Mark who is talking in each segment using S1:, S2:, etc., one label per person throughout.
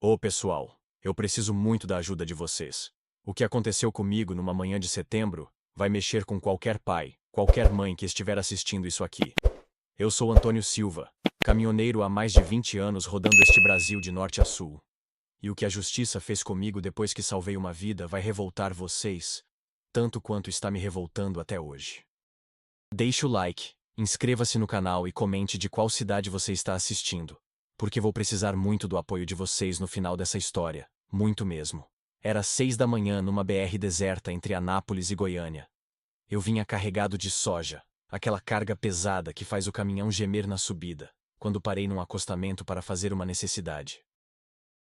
S1: Ô pessoal, eu preciso muito da ajuda de vocês. O que aconteceu comigo numa manhã de setembro vai mexer com qualquer pai, qualquer mãe que estiver assistindo isso aqui. Eu sou Antônio Silva, caminhoneiro há mais de 20 anos rodando este Brasil de norte a sul. E o que a justiça fez comigo depois que salvei uma vida vai revoltar vocês, tanto quanto está me revoltando até hoje. Deixe o like, inscreva-se no canal e comente de qual cidade você está assistindo, porque vou precisar muito do apoio de vocês no final dessa história, muito mesmo. Era 6 da manhã numa BR deserta entre Anápolis e Goiânia. Eu vinha carregado de soja, aquela carga pesada que faz o caminhão gemer na subida, quando parei num acostamento para fazer uma necessidade.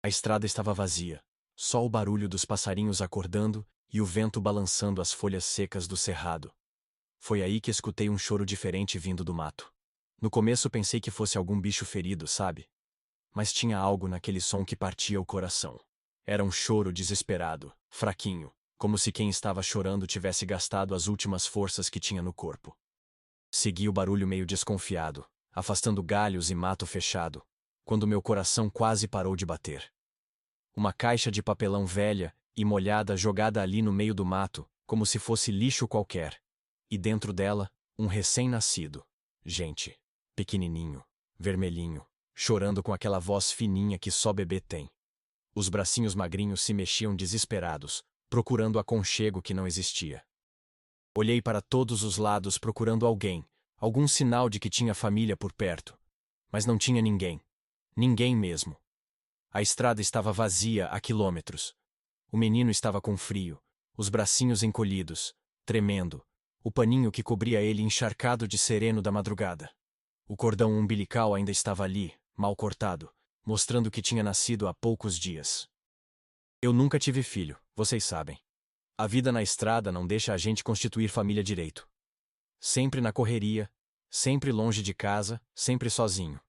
S1: A estrada estava vazia, só o barulho dos passarinhos acordando e o vento balançando as folhas secas do cerrado. Foi aí que escutei um choro diferente vindo do mato. No começo pensei que fosse algum bicho ferido, sabe? Mas tinha algo naquele som que partia o coração. Era um choro desesperado, fraquinho, como se quem estava chorando tivesse gastado as últimas forças que tinha no corpo. Segui o barulho meio desconfiado, afastando galhos e mato fechado, quando meu coração quase parou de bater. Uma caixa de papelão velha e molhada jogada ali no meio do mato, como se fosse lixo qualquer. E dentro dela, um recém-nascido. Gente, pequenininho, vermelhinho, chorando com aquela voz fininha que só bebê tem. Os bracinhos magrinhos se mexiam desesperados, procurando aconchego que não existia. Olhei para todos os lados procurando alguém, algum sinal de que tinha família por perto. Mas não tinha ninguém. Ninguém mesmo. A estrada estava vazia há quilômetros. O menino estava com frio, os bracinhos encolhidos, tremendo, o paninho que cobria ele encharcado de sereno da madrugada. O cordão umbilical ainda estava ali, mal cortado, mostrando que tinha nascido há poucos dias. Eu nunca tive filho, vocês sabem. A vida na estrada não deixa a gente constituir família direito. Sempre na correria, sempre longe de casa, sempre sozinho.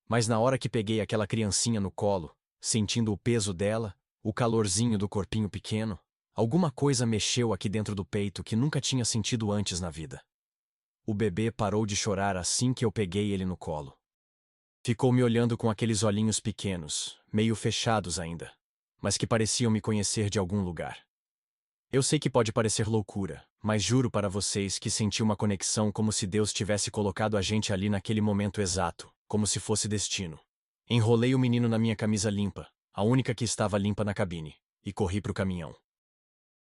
S1: Mas na hora que peguei aquela criancinha no colo, sentindo o peso dela, o calorzinho do corpinho pequeno, alguma coisa mexeu aqui dentro do peito que nunca tinha sentido antes na vida. O bebê parou de chorar assim que eu peguei ele no colo. Ficou me olhando com aqueles olhinhos pequenos, meio fechados ainda, mas que pareciam me conhecer de algum lugar. Eu sei que pode parecer loucura, mas juro para vocês que senti uma conexão como se Deus tivesse colocado a gente ali naquele momento exato, como se fosse destino. Enrolei o menino na minha camisa limpa, a única que estava limpa na cabine, e corri para o caminhão.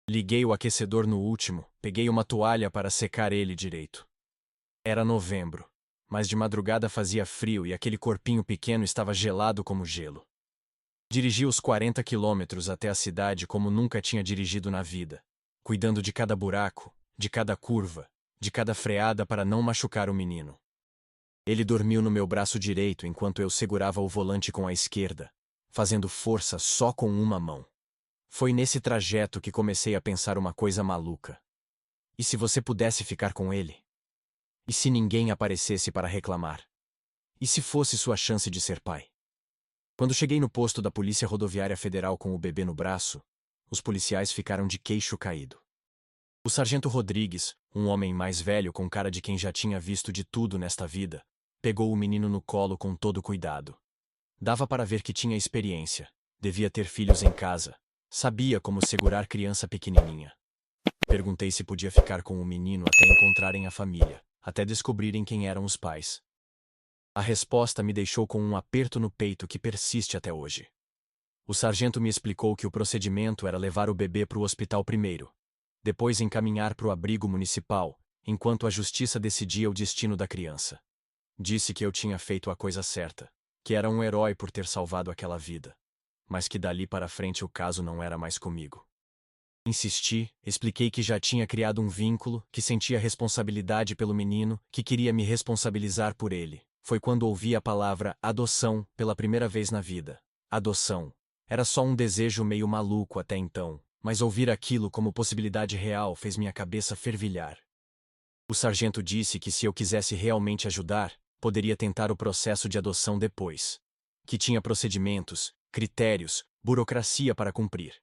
S1: Liguei o aquecedor no último, peguei uma toalha para secar ele direito. Era novembro, mas de madrugada fazia frio e aquele corpinho pequeno estava gelado como gelo. Dirigi os 40 quilômetros até a cidade como nunca tinha dirigido na vida, cuidando de cada buraco, de cada curva, de cada freada para não machucar o menino. Ele dormiu no meu braço direito enquanto eu segurava o volante com a esquerda, fazendo força só com uma mão. Foi nesse trajeto que comecei a pensar uma coisa maluca. E se você pudesse ficar com ele? E se ninguém aparecesse para reclamar? E se fosse sua chance de ser pai? Quando cheguei no posto da Polícia Rodoviária Federal com o bebê no braço, os policiais ficaram de queixo caído. O sargento Rodrigues, um homem mais velho com cara de quem já tinha visto de tudo nesta vida, pegou o menino no colo com todo cuidado. Dava para ver que tinha experiência, devia ter filhos em casa, sabia como segurar criança pequenininha. Perguntei se podia ficar com o menino até encontrarem a família, até descobrirem quem eram os pais. A resposta me deixou com um aperto no peito que persiste até hoje. O sargento me explicou que o procedimento era levar o bebê para o hospital primeiro, depois encaminhar para o abrigo municipal, enquanto a justiça decidia o destino da criança. Disse que eu tinha feito a coisa certa, que era um herói por ter salvado aquela vida, mas que dali para frente o caso não era mais comigo. Insisti, expliquei que já tinha criado um vínculo, que sentia responsabilidade pelo menino, que queria me responsabilizar por ele. Foi quando ouvi a palavra adoção pela primeira vez na vida. Adoção. Era só um desejo meio maluco até então, mas ouvir aquilo como possibilidade real fez minha cabeça fervilhar. O sargento disse que se eu quisesse realmente ajudar, poderia tentar o processo de adoção depois. Que tinha procedimentos, critérios, burocracia para cumprir.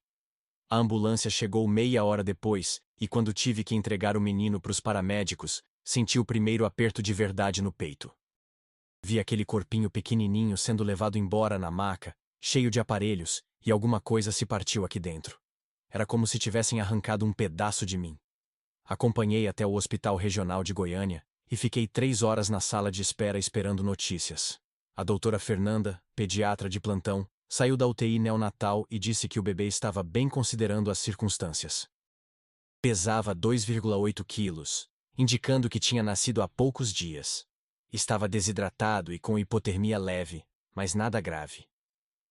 S1: A ambulância chegou meia hora depois, e quando tive que entregar o menino para os paramédicos, senti o primeiro aperto de verdade no peito. Vi aquele corpinho pequenininho sendo levado embora na maca, cheio de aparelhos, e alguma coisa se partiu aqui dentro. Era como se tivessem arrancado um pedaço de mim. Acompanhei até o Hospital Regional de Goiânia e fiquei 3 horas na sala de espera esperando notícias. A doutora Fernanda, pediatra de plantão, saiu da UTI neonatal e disse que o bebê estava bem considerando as circunstâncias. Pesava 2,8 quilos, indicando que tinha nascido há poucos dias. Estava desidratado e com hipotermia leve, mas nada grave.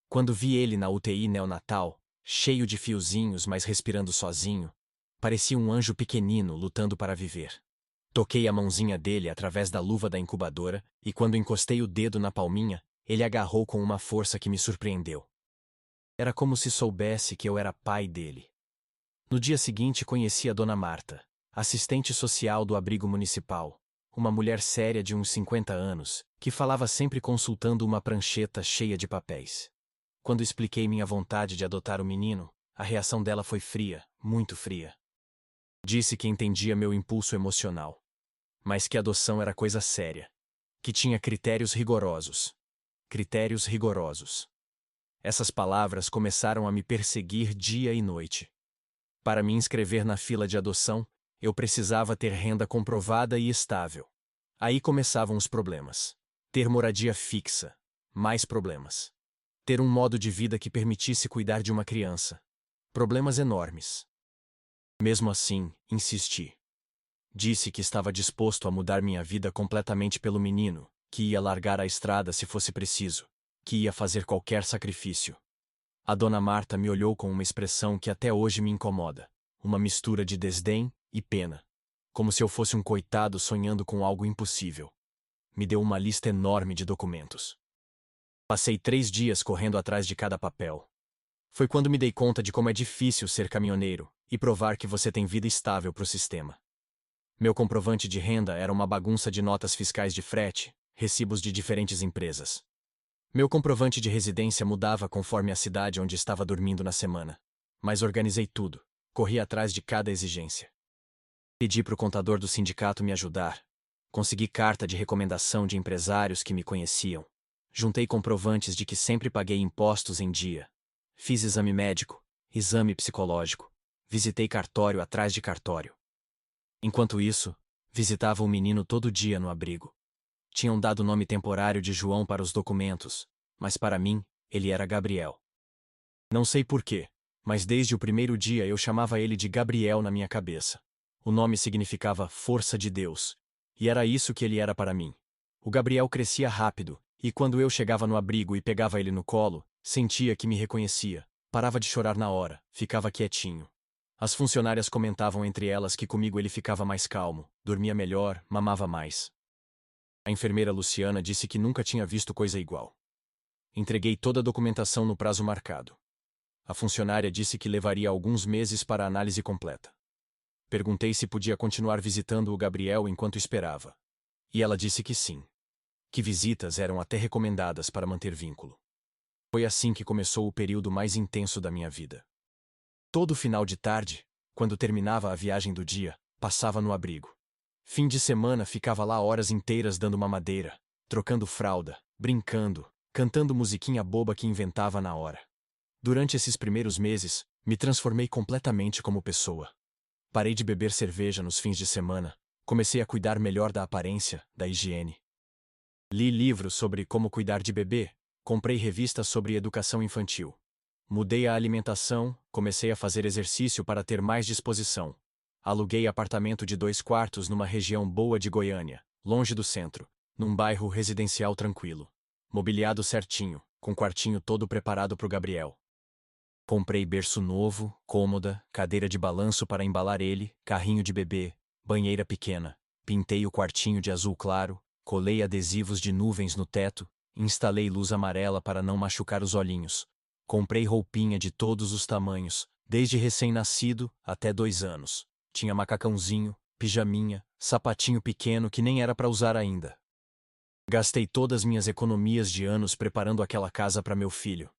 S1: Quando vi ele na UTI neonatal, cheio de fiozinhos, mas respirando sozinho, parecia um anjo pequenino lutando para viver. Toquei a mãozinha dele através da luva da incubadora e quando encostei o dedo na palminha, ele agarrou com uma força que me surpreendeu. Era como se soubesse que eu era pai dele. No dia seguinte conheci a Dona Marta, assistente social do abrigo municipal, uma mulher séria de uns 50 anos, que falava sempre consultando uma prancheta cheia de papéis. Quando expliquei minha vontade de adotar o menino, a reação dela foi fria, muito fria. Disse que entendia meu impulso emocional, mas que a adoção era coisa séria, que tinha critérios rigorosos. Critérios rigorosos. Essas palavras começaram a me perseguir dia e noite. Para me inscrever na fila de adoção, eu precisava ter renda comprovada e estável. Aí começavam os problemas. Ter moradia fixa. Mais problemas. Ter um modo de vida que permitisse cuidar de uma criança. Problemas enormes. Mesmo assim, insisti. Disse que estava disposto a mudar minha vida completamente pelo menino, que ia largar a estrada se fosse preciso, que ia fazer qualquer sacrifício. A Dona Marta me olhou com uma expressão que até hoje me incomoda, uma mistura de desdém e pena, como se eu fosse um coitado sonhando com algo impossível. Me deu uma lista enorme de documentos. Passei 3 dias correndo atrás de cada papel. Foi quando me dei conta de como é difícil ser caminhoneiro e provar que você tem vida estável para o sistema. Meu comprovante de renda era uma bagunça de notas fiscais de frete, recibos de diferentes empresas. Meu comprovante de residência mudava conforme a cidade onde estava dormindo na semana. Mas organizei tudo, corri atrás de cada exigência. Pedi para o contador do sindicato me ajudar. Consegui carta de recomendação de empresários que me conheciam. Juntei comprovantes de que sempre paguei impostos em dia. Fiz exame médico, exame psicológico. Visitei cartório atrás de cartório. Enquanto isso, visitava o menino todo dia no abrigo. Tinham dado o nome temporário de João para os documentos, mas para mim, ele era Gabriel. Não sei porquê, mas desde o primeiro dia eu chamava ele de Gabriel na minha cabeça. O nome significava Força de Deus, e era isso que ele era para mim. O Gabriel crescia rápido, e quando eu chegava no abrigo e pegava ele no colo, sentia que me reconhecia, parava de chorar na hora, ficava quietinho. As funcionárias comentavam entre elas que comigo ele ficava mais calmo, dormia melhor, mamava mais. A enfermeira Luciana disse que nunca tinha visto coisa igual. Entreguei toda a documentação no prazo marcado. A funcionária disse que levaria alguns meses para a análise completa. Perguntei se podia continuar visitando o Gabriel enquanto esperava. E ela disse que sim. Que visitas eram até recomendadas para manter vínculo. Foi assim que começou o período mais intenso da minha vida. Todo final de tarde, quando terminava a viagem do dia, passava no abrigo. Fim de semana ficava lá horas inteiras dando mamadeira, trocando fralda, brincando, cantando musiquinha boba que inventava na hora. Durante esses primeiros meses, me transformei completamente como pessoa. Parei de beber cerveja nos fins de semana, comecei a cuidar melhor da aparência, da higiene. Li livros sobre como cuidar de bebê, comprei revistas sobre educação infantil. Mudei a alimentação, comecei a fazer exercício para ter mais disposição. Aluguei apartamento de 2 quartos numa região boa de Goiânia, longe do centro, num bairro residencial tranquilo. Mobiliado certinho, com quartinho todo preparado para o Gabriel. Comprei berço novo, cômoda, cadeira de balanço para embalar ele, carrinho de bebê, banheira pequena. Pintei o quartinho de azul claro, colei adesivos de nuvens no teto, instalei luz amarela para não machucar os olhinhos. Comprei roupinha de todos os tamanhos, desde recém-nascido até 2 anos. Tinha macacãozinho, pijaminha, sapatinho pequeno que nem era para usar ainda. Gastei todas minhas economias de anos preparando aquela casa para meu filho.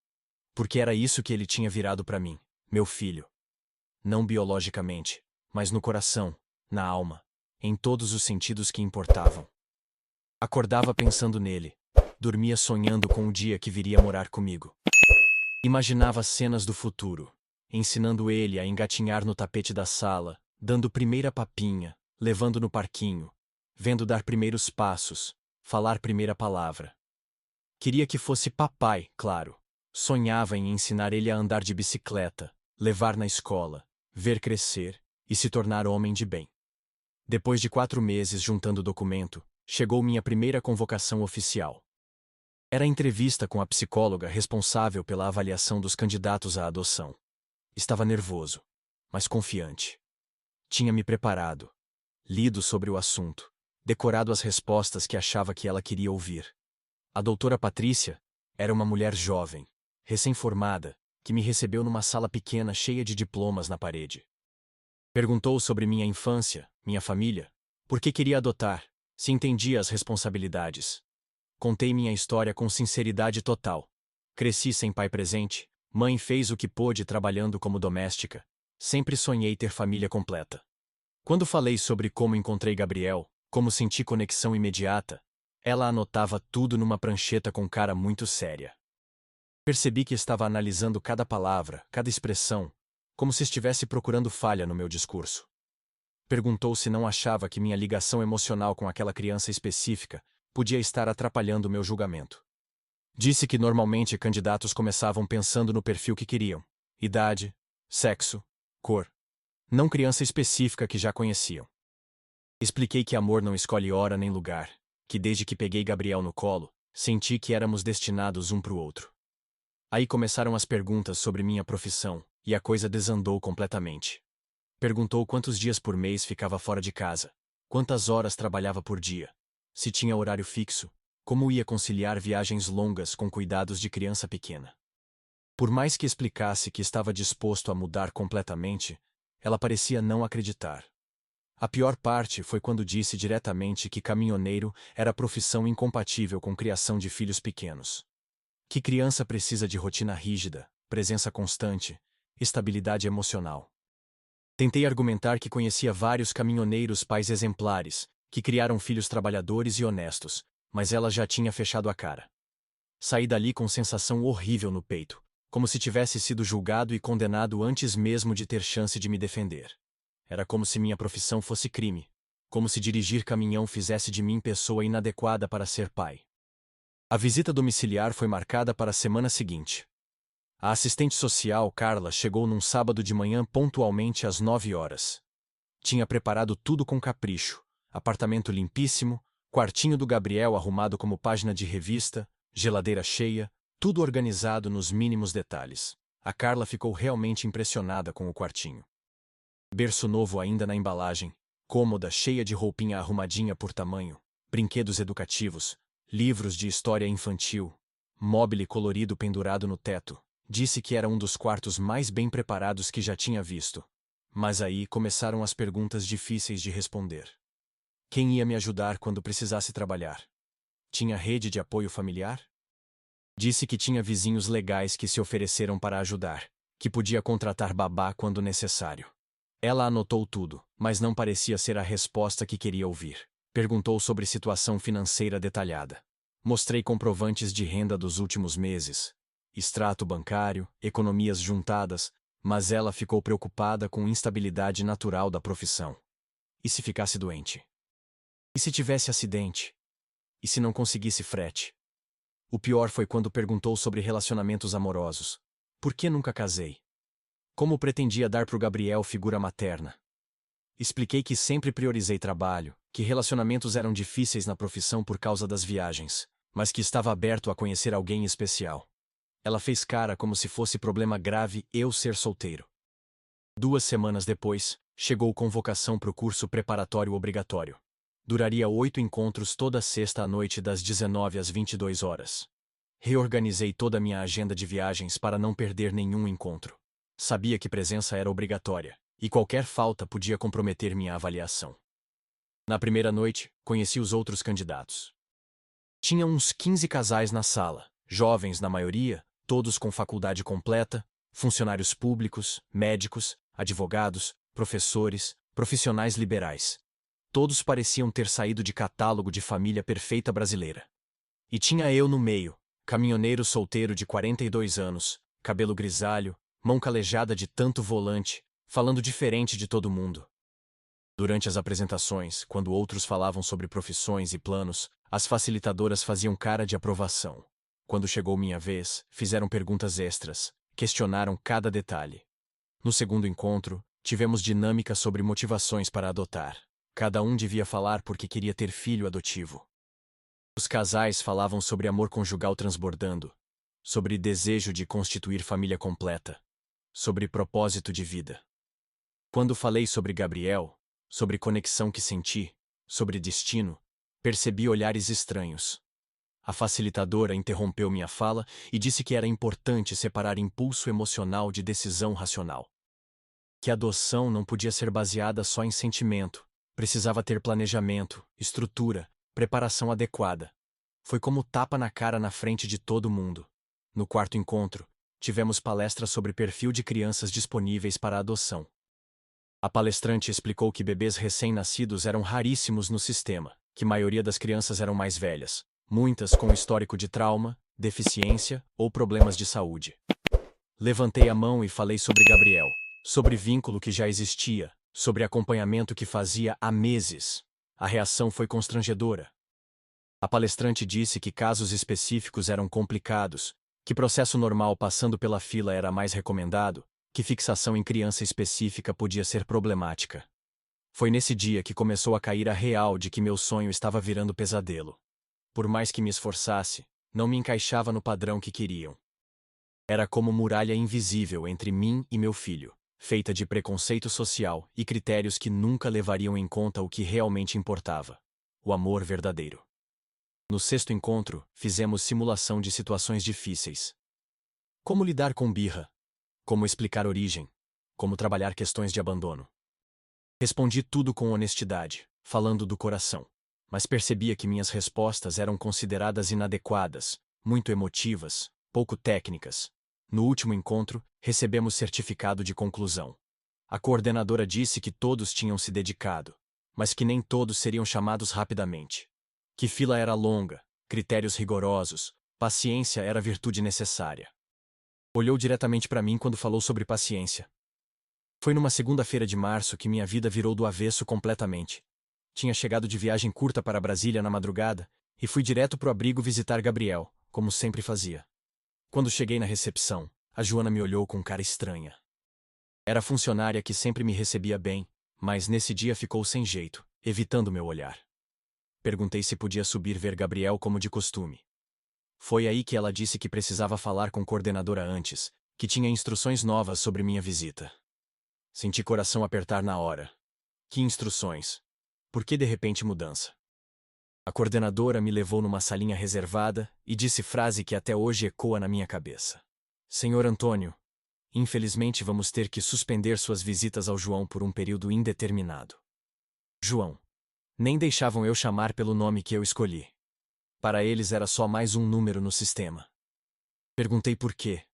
S1: Porque era isso que ele tinha virado para mim, meu filho. Não biologicamente, mas no coração, na alma, em todos os sentidos que importavam. Acordava pensando nele, dormia sonhando com o dia que viria morar comigo. Imaginava cenas do futuro, ensinando ele a engatinhar no tapete da sala, dando primeira papinha, levando no parquinho, vendo dar primeiros passos, falar primeira palavra. Queria que fosse papai, claro. Sonhava em ensinar ele a andar de bicicleta, levar na escola, ver crescer e se tornar homem de bem. Depois de 4 meses juntando documento, chegou minha primeira convocação oficial. Era a entrevista com a psicóloga responsável pela avaliação dos candidatos à adoção. Estava nervoso, mas confiante. Tinha me preparado, lido sobre o assunto, decorado as respostas que achava que ela queria ouvir. A doutora Patrícia era uma mulher jovem, recém-formada, que me recebeu numa sala pequena cheia de diplomas na parede. Perguntou sobre minha infância, minha família, por que queria adotar, se entendia as responsabilidades. Contei minha história com sinceridade total. Cresci sem pai presente, mãe fez o que pôde trabalhando como doméstica. Sempre sonhei ter família completa. Quando falei sobre como encontrei Gabriel, como senti conexão imediata, ela anotava tudo numa prancheta com cara muito séria. Percebi que estava analisando cada palavra, cada expressão, como se estivesse procurando falha no meu discurso. Perguntou se não achava que minha ligação emocional com aquela criança específica podia estar atrapalhando meu julgamento. Disse que normalmente candidatos começavam pensando no perfil que queriam: idade, sexo, cor. Não criança específica que já conheciam. Expliquei que amor não escolhe hora nem lugar, que desde que peguei Gabriel no colo, senti que éramos destinados um para o outro. Aí começaram as perguntas sobre minha profissão, e a coisa desandou completamente. Perguntou quantos dias por mês ficava fora de casa, quantas horas trabalhava por dia, se tinha horário fixo, como ia conciliar viagens longas com cuidados de criança pequena. Por mais que explicasse que estava disposto a mudar completamente, ela parecia não acreditar. A pior parte foi quando disse diretamente que caminhoneiro era profissão incompatível com criação de filhos pequenos. Que criança precisa de rotina rígida, presença constante, estabilidade emocional. Tentei argumentar que conhecia vários caminhoneiros pais exemplares, que criaram filhos trabalhadores e honestos, mas ela já tinha fechado a cara. Saí dali com sensação horrível no peito, como se tivesse sido julgado e condenado antes mesmo de ter chance de me defender. Era como se minha profissão fosse crime, como se dirigir caminhão fizesse de mim pessoa inadequada para ser pai. A visita domiciliar foi marcada para a semana seguinte. A assistente social, Carla, chegou num sábado de manhã pontualmente às 9 horas. Tinha preparado tudo com capricho: apartamento limpíssimo, quartinho do Gabriel arrumado como página de revista, geladeira cheia, tudo organizado nos mínimos detalhes. A Carla ficou realmente impressionada com o quartinho. Berço novo ainda na embalagem, cômoda cheia de roupinha arrumadinha por tamanho, brinquedos educativos, livros de história infantil, móbile colorido pendurado no teto. Disse que era um dos quartos mais bem preparados que já tinha visto. Mas aí começaram as perguntas difíceis de responder. Quem ia me ajudar quando precisasse trabalhar? Tinha rede de apoio familiar? Disse que tinha vizinhos legais que se ofereceram para ajudar, que podia contratar babá quando necessário. Ela anotou tudo, mas não parecia ser a resposta que queria ouvir. Perguntou sobre situação financeira detalhada. Mostrei comprovantes de renda dos últimos meses, extrato bancário, economias juntadas, mas ela ficou preocupada com a instabilidade natural da profissão. E se ficasse doente? E se tivesse acidente? E se não conseguisse frete? O pior foi quando perguntou sobre relacionamentos amorosos. Por que nunca casei? Como pretendia dar para o Gabriel figura materna? Expliquei que sempre priorizei trabalho, que relacionamentos eram difíceis na profissão por causa das viagens, mas que estava aberto a conhecer alguém especial. Ela fez cara como se fosse problema grave eu ser solteiro. 2 semanas depois, chegou convocação para o curso preparatório obrigatório. Duraria 8 encontros toda sexta à noite das 19 às 22 horas. Reorganizei toda a minha agenda de viagens para não perder nenhum encontro. Sabia que presença era obrigatória, e qualquer falta podia comprometer minha avaliação. Na primeira noite, conheci os outros candidatos. Tinha uns 15 casais na sala, jovens na maioria, todos com faculdade completa, funcionários públicos, médicos, advogados, professores, profissionais liberais. Todos pareciam ter saído de catálogo de família perfeita brasileira. E tinha eu no meio, caminhoneiro solteiro de 42 anos, cabelo grisalho, mão calejada de tanto volante, falando diferente de todo mundo. Durante as apresentações, quando outros falavam sobre profissões e planos, as facilitadoras faziam cara de aprovação. Quando chegou minha vez, fizeram perguntas extras, questionaram cada detalhe. No segundo encontro, tivemos dinâmica sobre motivações para adotar. Cada um devia falar porque queria ter filho adotivo. Os casais falavam sobre amor conjugal transbordando, sobre desejo de constituir família completa, sobre propósito de vida. Quando falei sobre Gabriel, sobre conexão que senti, sobre destino, percebi olhares estranhos. A facilitadora interrompeu minha fala e disse que era importante separar impulso emocional de decisão racional. Que a adoção não podia ser baseada só em sentimento, precisava ter planejamento, estrutura, preparação adequada. Foi como tapa na cara na frente de todo mundo. No quarto encontro, tivemos palestra sobre perfil de crianças disponíveis para adoção. A palestrante explicou que bebês recém-nascidos eram raríssimos no sistema, que a maioria das crianças eram mais velhas, muitas com histórico de trauma, deficiência ou problemas de saúde. Levantei a mão e falei sobre Gabriel, sobre vínculo que já existia, sobre acompanhamento que fazia há meses. A reação foi constrangedora. A palestrante disse que casos específicos eram complicados, que processo normal passando pela fila era mais recomendado, que fixação em criança específica podia ser problemática. Foi nesse dia que começou a cair a real de que meu sonho estava virando pesadelo. Por mais que me esforçasse, não me encaixava no padrão que queriam. Era como muralha invisível entre mim e meu filho, feita de preconceito social e critérios que nunca levariam em conta o que realmente importava: o amor verdadeiro. No sexto encontro, fizemos simulação de situações difíceis. Como lidar com birra? Como explicar origem? Como trabalhar questões de abandono? Respondi tudo com honestidade, falando do coração, mas percebia que minhas respostas eram consideradas inadequadas, muito emotivas, pouco técnicas. No último encontro, recebemos certificado de conclusão. A coordenadora disse que todos tinham se dedicado, mas que nem todos seriam chamados rapidamente. Que fila era longa, critérios rigorosos, paciência era virtude necessária. Olhou diretamente para mim quando falou sobre paciência. Foi numa segunda-feira de março que minha vida virou do avesso completamente. Tinha chegado de viagem curta para Brasília na madrugada e fui direto pro abrigo visitar Gabriel, como sempre fazia. Quando cheguei na recepção, a Joana me olhou com cara estranha. Era a funcionária que sempre me recebia bem, mas nesse dia ficou sem jeito, evitando meu olhar. Perguntei se podia subir ver Gabriel como de costume. Foi aí que ela disse que precisava falar com a coordenadora antes, que tinha instruções novas sobre minha visita. Senti coração apertar na hora. Que instruções? Por que de repente mudança? A coordenadora me levou numa salinha reservada e disse frase que até hoje ecoa na minha cabeça. Senhor Antônio, infelizmente vamos ter que suspender suas visitas ao João por um período indeterminado. João. Nem deixavam eu chamar pelo nome que eu escolhi. Para eles era só mais um número no sistema. Perguntei por quê.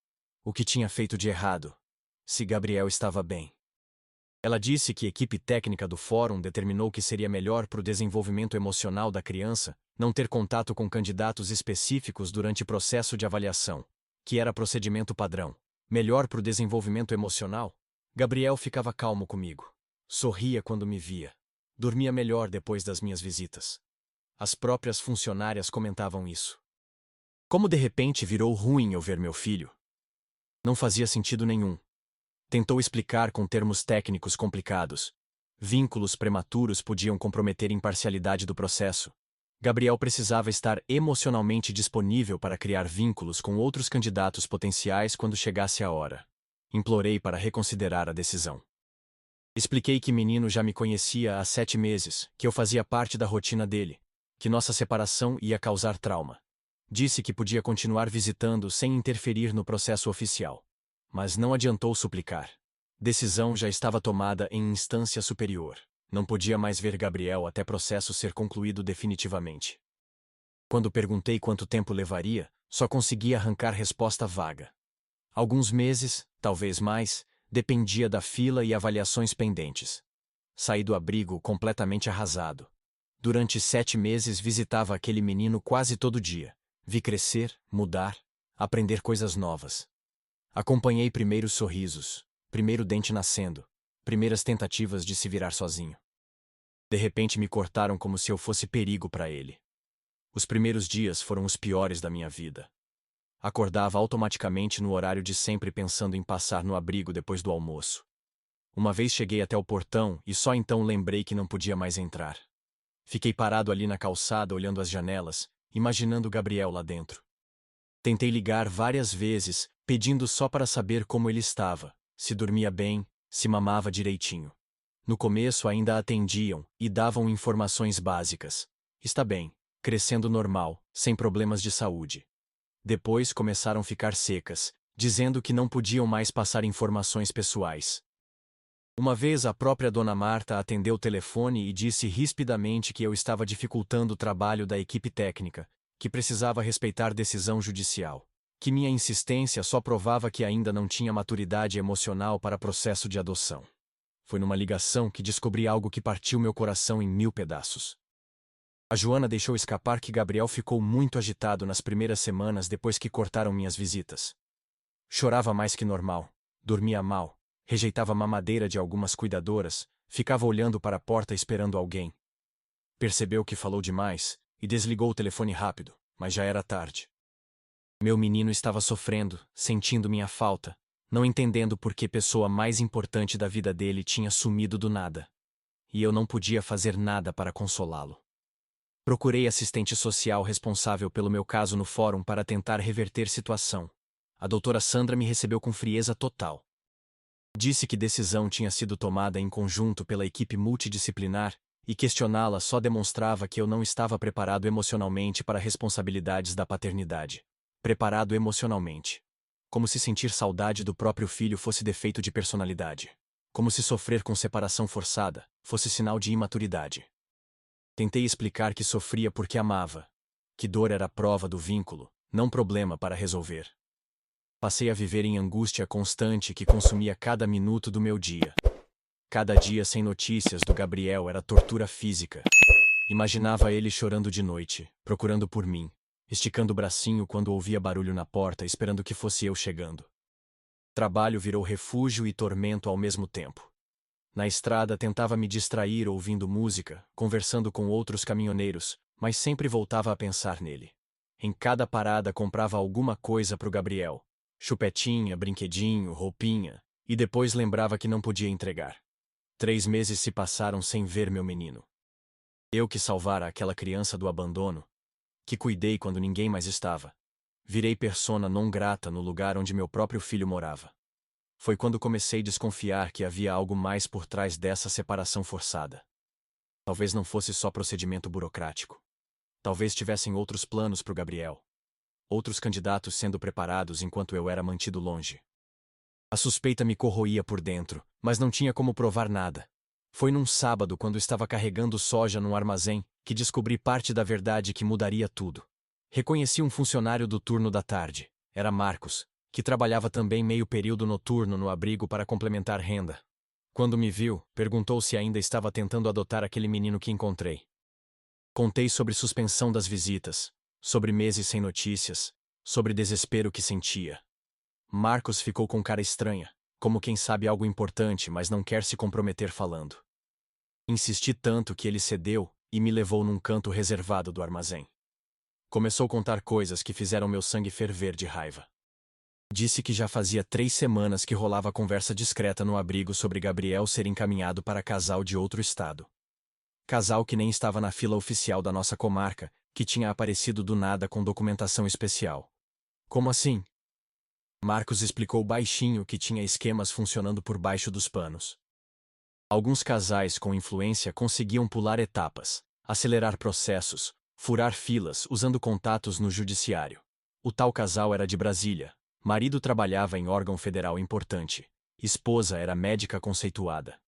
S1: O que tinha feito de errado. Se Gabriel estava bem. Ela disse que a equipe técnica do fórum determinou que seria melhor para o desenvolvimento emocional da criança não ter contato com candidatos específicos durante o processo de avaliação, que era procedimento padrão. Melhor para o desenvolvimento emocional? Gabriel ficava calmo comigo. Sorria quando me via. Dormia melhor depois das minhas visitas. As próprias funcionárias comentavam isso. Como de repente virou ruim eu ver meu filho? Não fazia sentido nenhum. Tentou explicar com termos técnicos complicados. Vínculos prematuros podiam comprometer a imparcialidade do processo. Gabriel precisava estar emocionalmente disponível para criar vínculos com outros candidatos potenciais quando chegasse a hora. Implorei para reconsiderar a decisão. Expliquei que menino já me conhecia há 7 meses, que eu fazia parte da rotina dele, que nossa separação ia causar trauma. Disse que podia continuar visitando sem interferir no processo oficial. Mas não adiantou suplicar. Decisão já estava tomada em instância superior. Não podia mais ver Gabriel até processo ser concluído definitivamente. Quando perguntei quanto tempo levaria, só consegui arrancar resposta vaga. Alguns meses, talvez mais, dependia da fila e avaliações pendentes. Saí do abrigo completamente arrasado. Durante 7 meses visitava aquele menino quase todo dia. Vi crescer, mudar, aprender coisas novas. Acompanhei primeiros sorrisos, primeiro dente nascendo, primeiras tentativas de se virar sozinho. De repente me cortaram como se eu fosse perigo para ele. Os primeiros dias foram os piores da minha vida. Acordava automaticamente no horário de sempre pensando em passar no abrigo depois do almoço. Uma vez cheguei até o portão e só então lembrei que não podia mais entrar. Fiquei parado ali na calçada olhando as janelas, imaginando Gabriel lá dentro. Tentei ligar várias vezes, pedindo só para saber como ele estava, se dormia bem, se mamava direitinho. No começo ainda atendiam e davam informações básicas. Está bem, crescendo normal, sem problemas de saúde. Depois começaram a ficar secas, dizendo que não podiam mais passar informações pessoais. Uma vez a própria Dona Marta atendeu o telefone e disse rispidamente que eu estava dificultando o trabalho da equipe técnica, que precisava respeitar decisão judicial, que minha insistência só provava que ainda não tinha maturidade emocional para processo de adoção. Foi numa ligação que descobri algo que partiu meu coração em 1000 pedaços. A Joana deixou escapar que Gabriel ficou muito agitado nas primeiras semanas depois que cortaram minhas visitas. Chorava mais que normal, dormia mal, rejeitava a mamadeira de algumas cuidadoras, ficava olhando para a porta esperando alguém. Percebeu que falou demais e desligou o telefone rápido, mas já era tarde. Meu menino estava sofrendo, sentindo minha falta, não entendendo por que pessoa mais importante da vida dele tinha sumido do nada. E eu não podia fazer nada para consolá-lo. Procurei assistente social responsável pelo meu caso no fórum para tentar reverter situação. A doutora Sandra me recebeu com frieza total. Disse que decisão tinha sido tomada em conjunto pela equipe multidisciplinar e questioná-la só demonstrava que eu não estava preparado emocionalmente para responsabilidades da paternidade. Preparado emocionalmente. Como se sentir saudade do próprio filho fosse defeito de personalidade. Como se sofrer com separação forçada fosse sinal de imaturidade. Tentei explicar que sofria porque amava, que dor era prova do vínculo, não problema para resolver. Passei a viver em angústia constante que consumia cada minuto do meu dia. Cada dia sem notícias do Gabriel era tortura física. Imaginava ele chorando de noite, procurando por mim, esticando o bracinho quando ouvia barulho na porta, esperando que fosse eu chegando. Trabalho virou refúgio e tormento ao mesmo tempo. Na estrada tentava me distrair ouvindo música, conversando com outros caminhoneiros, mas sempre voltava a pensar nele. Em cada parada comprava alguma coisa para o Gabriel. Chupetinha, brinquedinho, roupinha, e depois lembrava que não podia entregar. 3 meses se passaram sem ver meu menino. Eu que salvara aquela criança do abandono, que cuidei quando ninguém mais estava. Virei persona non grata no lugar onde meu próprio filho morava. Foi quando comecei a desconfiar que havia algo mais por trás dessa separação forçada. Talvez não fosse só procedimento burocrático. Talvez tivessem outros planos para o Gabriel. Outros candidatos sendo preparados enquanto eu era mantido longe. A suspeita me corroía por dentro, mas não tinha como provar nada. Foi num sábado, quando estava carregando soja num armazém, que descobri parte da verdade que mudaria tudo. Reconheci um funcionário do turno da tarde. Era Marcos, que trabalhava também meio período noturno no abrigo para complementar renda. Quando me viu, perguntou se ainda estava tentando adotar aquele menino que encontrei. Contei sobre suspensão das visitas, sobre meses sem notícias, sobre desespero que sentia. Marcos ficou com cara estranha, como quem sabe algo importante, mas não quer se comprometer falando. Insisti tanto que ele cedeu e me levou num canto reservado do armazém. Começou a contar coisas que fizeram meu sangue ferver de raiva. Disse que já fazia 3 semanas que rolava conversa discreta no abrigo sobre Gabriel ser encaminhado para casal de outro estado. Casal que nem estava na fila oficial da nossa comarca, que tinha aparecido do nada com documentação especial. Como assim? Marcos explicou baixinho que tinha esquemas funcionando por baixo dos panos. Alguns casais com influência conseguiam pular etapas, acelerar processos, furar filas usando contatos no judiciário. O tal casal era de Brasília. Marido trabalhava em órgão federal importante. Esposa era médica conceituada.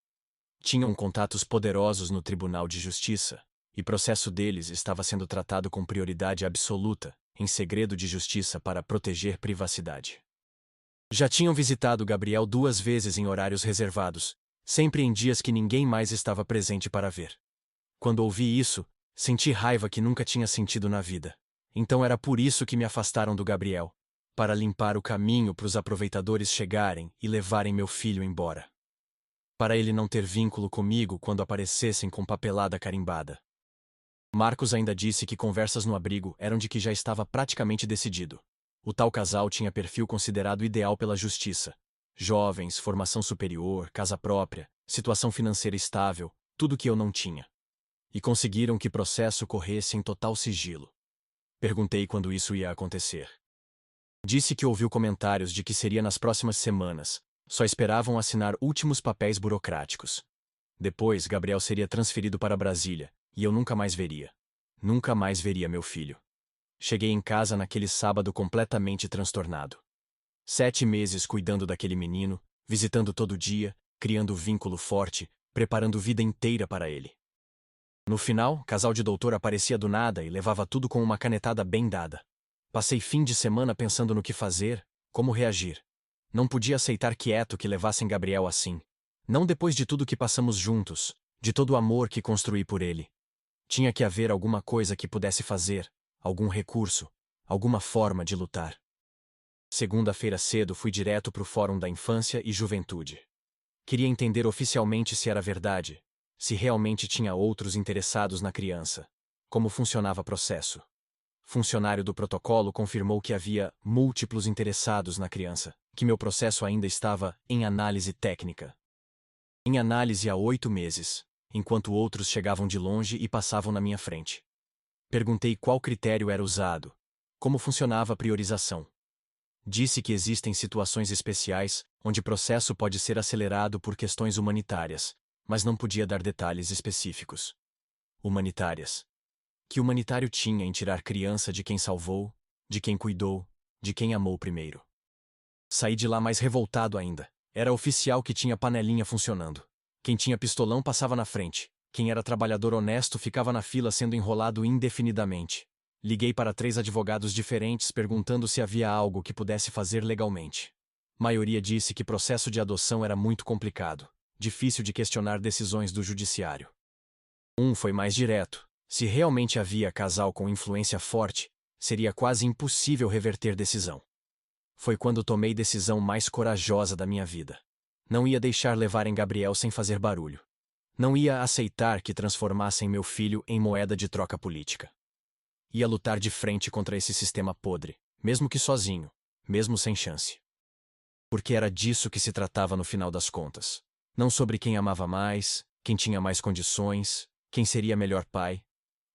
S1: Tinham contatos poderosos no Tribunal de Justiça, e processo deles estava sendo tratado com prioridade absoluta, em segredo de justiça para proteger privacidade. Já tinham visitado Gabriel 2 vezes em horários reservados, sempre em dias que ninguém mais estava presente para ver. Quando ouvi isso, senti raiva que nunca tinha sentido na vida. Então era por isso que me afastaram do Gabriel. para limpar o caminho para os aproveitadores chegarem e levarem meu filho embora. Para ele não ter vínculo comigo quando aparecessem com papelada carimbada. Marcos ainda disse que conversas no abrigo eram de que já estava praticamente decidido. O tal casal tinha perfil considerado ideal pela justiça. Jovens, formação superior, casa própria, situação financeira estável, tudo que eu não tinha. E conseguiram que o processo corresse em total sigilo. Perguntei quando isso ia acontecer. Disse que ouviu comentários de que seria nas próximas semanas, só esperavam assinar últimos papéis burocráticos. Depois, Gabriel seria transferido para Brasília, e eu nunca mais veria. Nunca mais veria meu filho. Cheguei em casa naquele sábado completamente transtornado. 7 meses cuidando daquele menino, visitando todo dia, criando vínculo forte, preparando vida inteira para ele. No final, casal de doutor aparecia do nada e levava tudo com uma canetada bem dada. Passei fim de semana pensando no que fazer, como reagir. Não podia aceitar quieto que levassem Gabriel assim. Não depois de tudo que passamos juntos, de todo o amor que construí por ele. Tinha que haver alguma coisa que pudesse fazer, algum recurso, alguma forma de lutar. Segunda-feira cedo fui direto para o Fórum da Infância e Juventude. Queria entender oficialmente se era verdade, se realmente tinha outros interessados na criança, como funcionava o processo. Funcionário do protocolo confirmou que havia múltiplos interessados na criança, que meu processo ainda estava em análise técnica. Em análise há 8 meses, enquanto outros chegavam de longe e passavam na minha frente. Perguntei qual critério era usado, como funcionava a priorização. Disse que existem situações especiais onde o processo pode ser acelerado por questões humanitárias, mas não podia dar detalhes específicos. Humanitárias. Que humanitário tinha em tirar criança de quem salvou, de quem cuidou, de quem amou primeiro? Saí de lá mais revoltado ainda. Era oficial que tinha panelinha funcionando. Quem tinha pistolão passava na frente. Quem era trabalhador honesto ficava na fila sendo enrolado indefinidamente. Liguei para 3 advogados diferentes perguntando se havia algo que pudesse fazer legalmente. Maioria disse que processo de adoção era muito complicado, difícil de questionar decisões do judiciário. Um foi mais direto. Se realmente havia casal com influência forte, seria quase impossível reverter decisão. Foi quando tomei decisão mais corajosa da minha vida. Não ia deixar levarem Gabriel sem fazer barulho. Não ia aceitar que transformassem meu filho em moeda de troca política. Ia lutar de frente contra esse sistema podre, mesmo que sozinho, mesmo sem chance. Porque era disso que se tratava no final das contas. Não sobre quem amava mais, quem tinha mais condições, quem seria melhor pai.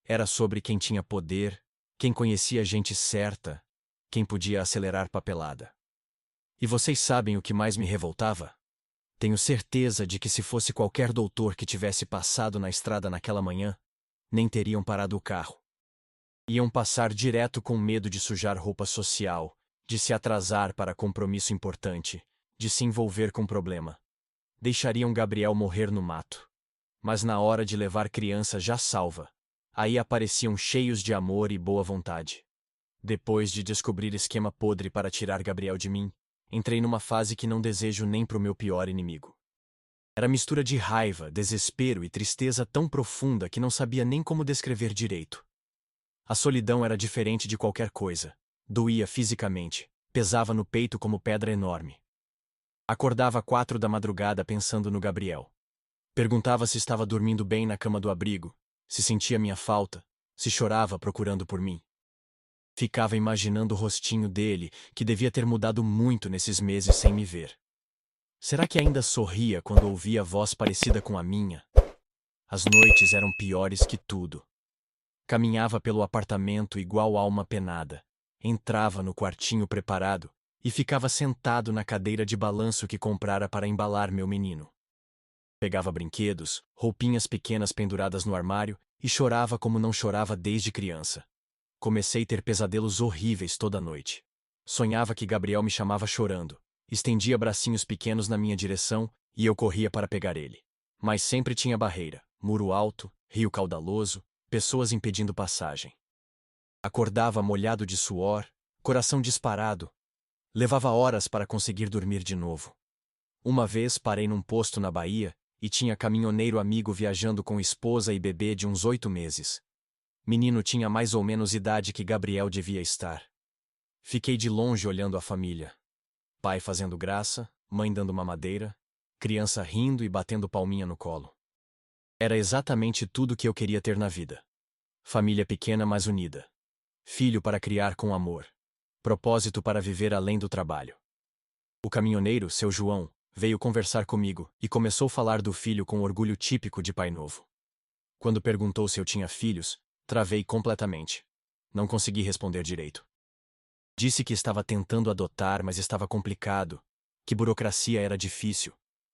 S1: Era sobre quem tinha poder, quem conhecia a gente certa, quem podia acelerar papelada. E vocês sabem o que mais me revoltava? Tenho certeza de que se fosse qualquer doutor que tivesse passado na estrada naquela manhã, nem teriam parado o carro. Iam passar direto com medo de sujar roupa social, de se atrasar para compromisso importante, de se envolver com problema. Deixariam Gabriel morrer no mato. Mas na hora de levar criança já salva, aí apareciam cheios de amor e boa vontade. Depois de descobrir esquema podre para tirar Gabriel de mim, entrei numa fase que não desejo nem pro meu pior inimigo. Era mistura de raiva, desespero e tristeza tão profunda que não sabia nem como descrever direito. A solidão era diferente de qualquer coisa. Doía fisicamente, pesava no peito como pedra enorme. Acordava 4 da madrugada pensando no Gabriel. Perguntava se estava dormindo bem na cama do abrigo, se sentia minha falta, se chorava procurando por mim. Ficava imaginando o rostinho dele, que devia ter mudado muito nesses meses sem me ver. Será que ainda sorria quando ouvia voz parecida com a minha? As noites eram piores que tudo. Caminhava pelo apartamento igual alma penada. Entrava no quartinho preparado e ficava sentado na cadeira de balanço que comprara para embalar meu menino. Pegava brinquedos, roupinhas pequenas penduradas no armário e chorava como não chorava desde criança. Comecei a ter pesadelos horríveis toda noite. Sonhava que Gabriel me chamava chorando, estendia bracinhos pequenos na minha direção e eu corria para pegar ele. Mas sempre tinha barreira, muro alto, rio caudaloso, pessoas impedindo passagem. Acordava molhado de suor, coração disparado. Levava horas para conseguir dormir de novo. Uma vez parei num posto na Bahia e tinha caminhoneiro amigo viajando com esposa e bebê de uns 8 meses. Menino tinha mais ou menos idade que Gabriel devia estar. Fiquei de longe olhando a família. Pai fazendo graça, mãe dando mamadeira, criança rindo e batendo palminha no colo. Era exatamente tudo que eu queria ter na vida. Família pequena, mas unida. Filho para criar com amor. Propósito para viver além do trabalho. O caminhoneiro, seu João, veio conversar comigo e começou a falar do filho com orgulho típico de pai novo. Quando perguntou se eu tinha filhos, travei completamente. Não consegui responder direito. Disse que estava tentando adotar, mas estava complicado, que burocracia era difícil.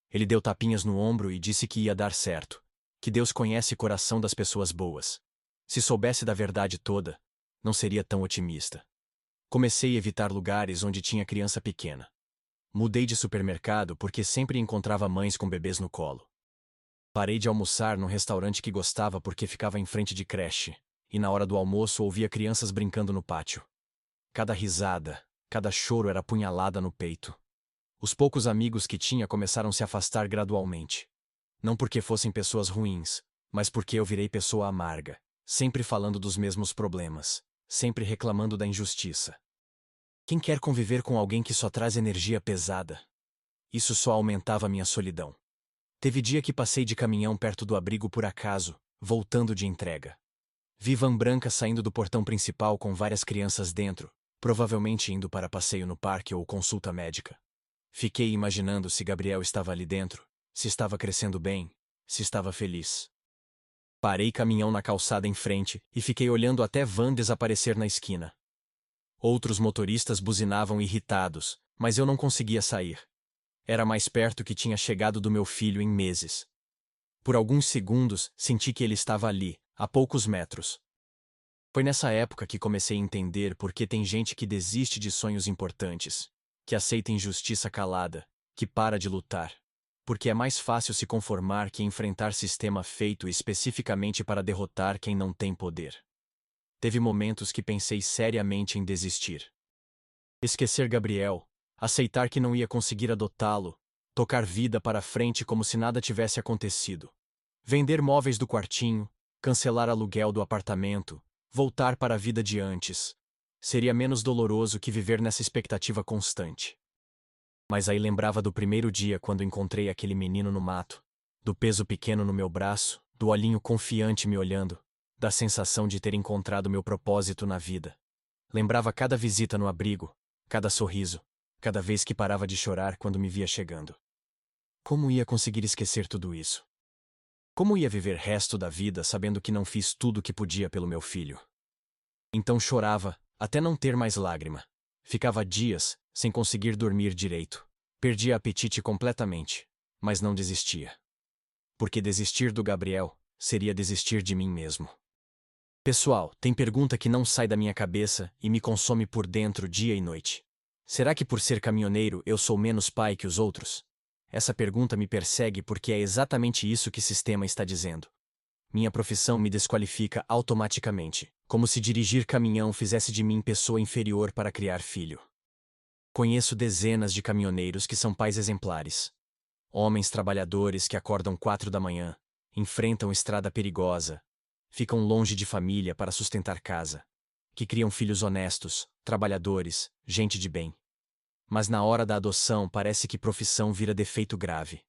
S1: Ele deu tapinhas no ombro e disse que ia dar certo, que Deus conhece o coração das pessoas boas. Se soubesse da verdade toda, não seria tão otimista. Comecei a evitar lugares onde tinha criança pequena. Mudei de supermercado porque sempre encontrava mães com bebês no colo. Parei de almoçar num restaurante que gostava porque ficava em frente de creche, e na hora do almoço ouvia crianças brincando no pátio. Cada risada, cada choro era punhalada no peito. Os poucos amigos que tinha começaram a se afastar gradualmente. Não porque fossem pessoas ruins, mas porque eu virei pessoa amarga, sempre falando dos mesmos problemas, sempre reclamando da injustiça. Quem quer conviver com alguém que só traz energia pesada? Isso só aumentava minha solidão. Teve dia que passei de caminhão perto do abrigo por acaso, voltando de entrega. Vi van branca saindo do portão principal com várias crianças dentro, provavelmente indo para passeio no parque ou consulta médica. Fiquei imaginando se Gabriel estava ali dentro, se estava crescendo bem, se estava feliz. Parei caminhão na calçada em frente e fiquei olhando até van desaparecer na esquina. Outros motoristas buzinavam irritados, mas eu não conseguia sair. Era mais perto que tinha chegado do meu filho em meses. Por alguns segundos, senti que ele estava ali, a poucos metros. Foi nessa época que comecei a entender por que tem gente que desiste de sonhos importantes, que aceita injustiça calada, que para de lutar. Porque é mais fácil se conformar que enfrentar sistema feito especificamente para derrotar quem não tem poder. Teve momentos que pensei seriamente em desistir. Esquecer Gabriel, aceitar que não ia conseguir adotá-lo, tocar vida para frente como se nada tivesse acontecido. Vender móveis do quartinho, cancelar aluguel do apartamento, voltar para a vida de antes. Seria menos doloroso que viver nessa expectativa constante. Mas aí lembrava do primeiro dia quando encontrei aquele menino no mato, do peso pequeno no meu braço, do olhinho confiante me olhando, da sensação de ter encontrado meu propósito na vida. Lembrava cada visita no abrigo, cada sorriso, cada vez que parava de chorar quando me via chegando. Como ia conseguir esquecer tudo isso? Como ia viver o resto da vida sabendo que não fiz tudo o que podia pelo meu filho? Então chorava, até não ter mais lágrima. Ficava dias, sem conseguir dormir direito. Perdia apetite completamente, mas não desistia. Porque desistir do Gabriel seria desistir de mim mesmo. Pessoal, tem pergunta que não sai da minha cabeça e me consome por dentro dia e noite. Será que por ser caminhoneiro eu sou menos pai que os outros? Essa pergunta me persegue porque é exatamente isso que o sistema está dizendo. Minha profissão me desqualifica automaticamente, como se dirigir caminhão fizesse de mim pessoa inferior para criar filho. Conheço dezenas de caminhoneiros que são pais exemplares. Homens trabalhadores que acordam 4 da manhã, enfrentam estrada perigosa, ficam longe de família para sustentar casa, que criam filhos honestos, trabalhadores, gente de bem. Mas na hora da adoção parece que profissão vira defeito grave.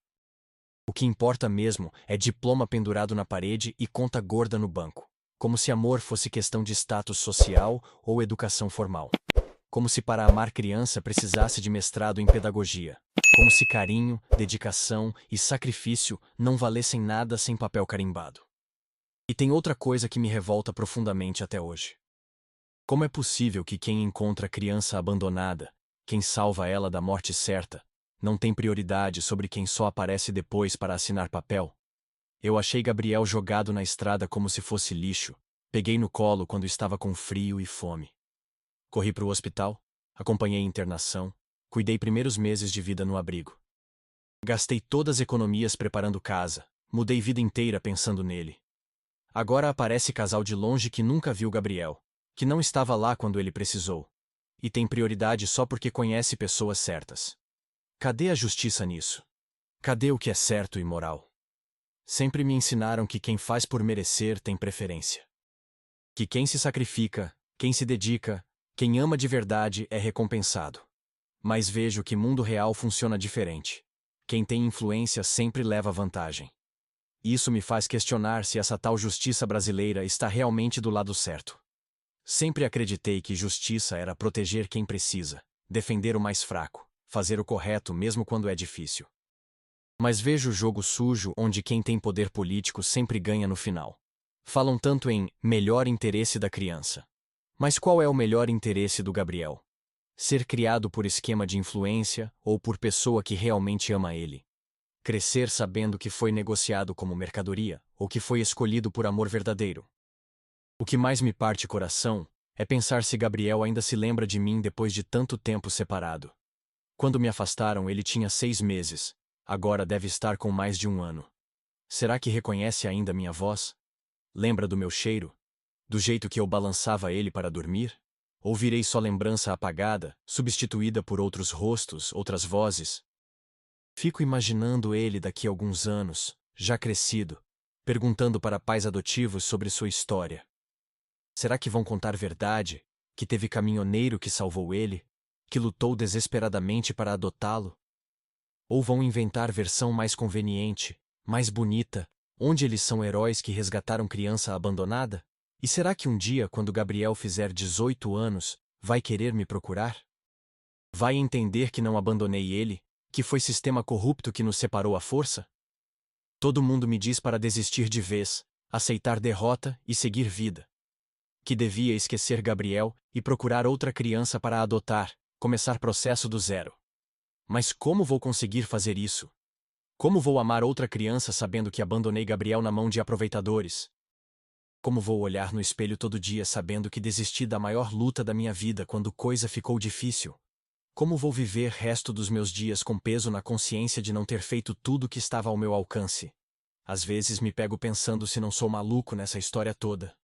S1: O que importa mesmo é diploma pendurado na parede e conta gorda no banco, como se amor fosse questão de status social ou educação formal. Como se para amar criança precisasse de mestrado em pedagogia. Como se carinho, dedicação e sacrifício não valessem nada sem papel carimbado. E tem outra coisa que me revolta profundamente até hoje. Como é possível que quem encontra a criança abandonada, quem salva ela da morte certa, não tem prioridade sobre quem só aparece depois para assinar papel? Eu achei Gabriel jogado na estrada como se fosse lixo, peguei no colo quando estava com frio e fome. Corri para o hospital, acompanhei a internação, cuidei primeiros meses de vida no abrigo. Gastei todas as economias preparando casa, mudei vida inteira pensando nele. Agora aparece casal de longe que nunca viu Gabriel, que não estava lá quando ele precisou, e tem prioridade só porque conhece pessoas certas. Cadê a justiça nisso? Cadê o que é certo e moral? Sempre me ensinaram que quem faz por merecer tem preferência. Que quem se sacrifica, quem se dedica, Quem ama de verdade é recompensado. Mas vejo que mundo real funciona diferente. Quem tem influência sempre leva vantagem. Isso me faz questionar se essa tal justiça brasileira está realmente do lado certo. Sempre acreditei que justiça era proteger quem precisa, defender o mais fraco, fazer o correto mesmo quando é difícil. Mas vejo o jogo sujo onde quem tem poder político sempre ganha no final. Falam tanto em melhor interesse da criança. Mas qual é o melhor interesse do Gabriel? Ser criado por esquema de influência ou por pessoa que realmente ama ele? Crescer sabendo que foi negociado como mercadoria ou que foi escolhido por amor verdadeiro? O que mais me parte coração é pensar se Gabriel ainda se lembra de mim depois de tanto tempo separado. Quando me afastaram, ele tinha 6 meses. Agora deve estar com mais de 1 ano. Será que reconhece ainda minha voz? Lembra do meu cheiro? Do jeito que eu balançava ele para dormir? Ou virei só lembrança apagada, substituída por outros rostos, outras vozes? Fico imaginando ele daqui a alguns anos, já crescido, perguntando para pais adotivos sobre sua história. Será que vão contar verdade? Que teve caminhoneiro que salvou ele? Que lutou desesperadamente para adotá-lo? Ou vão inventar versão mais conveniente, mais bonita, onde eles são heróis que resgataram criança abandonada? E será que um dia, quando Gabriel fizer 18 anos, vai querer me procurar? Vai entender que não abandonei ele, que foi sistema corrupto que nos separou à força? Todo mundo me diz para desistir de vez, aceitar derrota e seguir vida. Que devia esquecer Gabriel e procurar outra criança para adotar, começar processo do zero. Mas como vou conseguir fazer isso? Como vou amar outra criança sabendo que abandonei Gabriel na mão de aproveitadores? Como vou olhar no espelho todo dia sabendo que desisti da maior luta da minha vida quando coisa ficou difícil? Como vou viver resto dos meus dias com peso na consciência de não ter feito tudo que estava ao meu alcance? Às vezes me pego pensando se não sou maluco nessa história toda.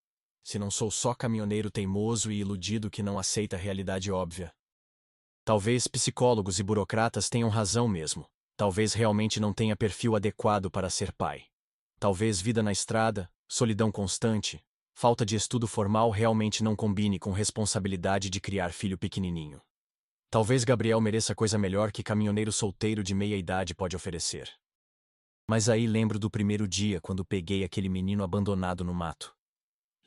S1: Se não sou só caminhoneiro teimoso e iludido que não aceita a realidade óbvia. Talvez psicólogos e burocratas tenham razão mesmo. Talvez realmente não tenha perfil adequado para ser pai. Talvez vida na estrada, solidão constante, falta de estudo formal realmente não combine com responsabilidade de criar filho pequenininho. Talvez Gabriel mereça coisa melhor que caminhoneiro solteiro de meia idade pode oferecer. Mas aí lembro do primeiro dia quando peguei aquele menino abandonado no mato.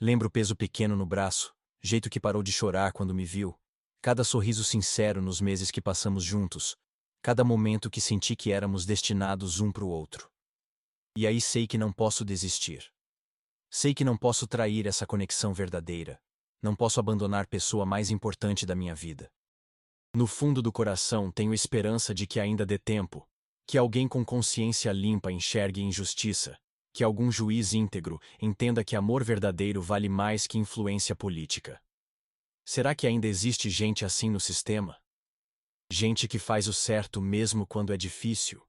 S1: Lembro o peso pequeno no braço, jeito que parou de chorar quando me viu, cada sorriso sincero nos meses que passamos juntos, cada momento que senti que éramos destinados um para o outro. E aí sei que não posso desistir. Sei que não posso trair essa conexão verdadeira. Não posso abandonar a pessoa mais importante da minha vida. No fundo do coração tenho esperança de que ainda dê tempo, que alguém com consciência limpa enxergue injustiça, que algum juiz íntegro entenda que amor verdadeiro vale mais que influência política. Será que ainda existe gente assim no sistema? Gente que faz o certo mesmo quando é difícil,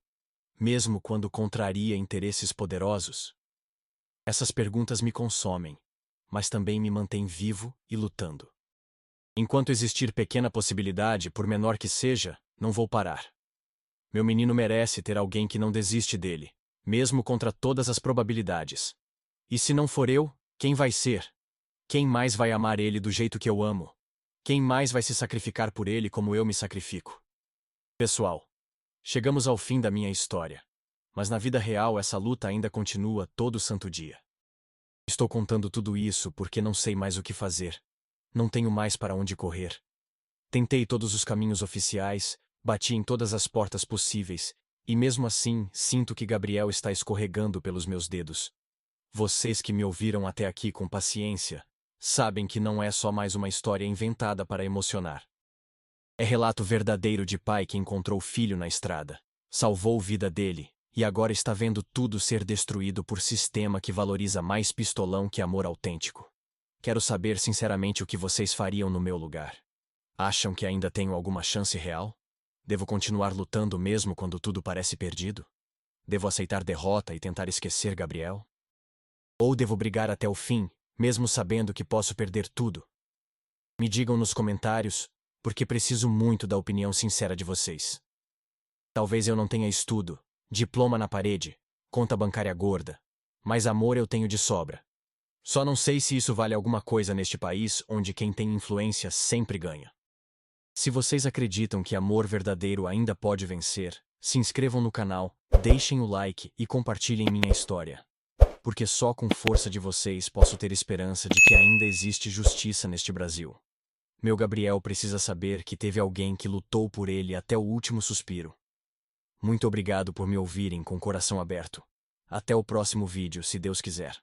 S1: mesmo quando contraria interesses poderosos? Essas perguntas me consomem, mas também me mantêm vivo e lutando. Enquanto existir pequena possibilidade, por menor que seja, não vou parar. Meu menino merece ter alguém que não desiste dele, mesmo contra todas as probabilidades. E se não for eu, quem vai ser? Quem mais vai amar ele do jeito que eu amo? Quem mais vai se sacrificar por ele como eu me sacrifico? Pessoal, chegamos ao fim da minha história. Mas na vida real essa luta ainda continua todo santo dia. Estou contando tudo isso porque não sei mais o que fazer. Não tenho mais para onde correr. Tentei todos os caminhos oficiais, bati em todas as portas possíveis, e mesmo assim sinto que Gabriel está escorregando pelos meus dedos. Vocês que me ouviram até aqui com paciência, sabem que não é só mais uma história inventada para emocionar. É relato verdadeiro de pai que encontrou filho na estrada, salvou vida dele, e agora está vendo tudo ser destruído por sistema que valoriza mais pistolão que amor autêntico. Quero saber sinceramente o que vocês fariam no meu lugar. Acham que ainda tenho alguma chance real? Devo continuar lutando mesmo quando tudo parece perdido? Devo aceitar derrota e tentar esquecer Gabriel? Ou devo brigar até o fim, mesmo sabendo que posso perder tudo? Me digam nos comentários, porque preciso muito da opinião sincera de vocês. Talvez eu não tenha estudo, diploma na parede, conta bancária gorda, mas amor eu tenho de sobra. Só não sei se isso vale alguma coisa neste país onde quem tem influência sempre ganha. Se vocês acreditam que amor verdadeiro ainda pode vencer, se inscrevam no canal, deixem o like e compartilhem minha história. Porque só com força de vocês posso ter esperança de que ainda existe justiça neste Brasil. Meu Gabriel precisa saber que teve alguém que lutou por ele até o último suspiro. Muito obrigado por me ouvirem com o coração aberto. Até o próximo vídeo, se Deus quiser.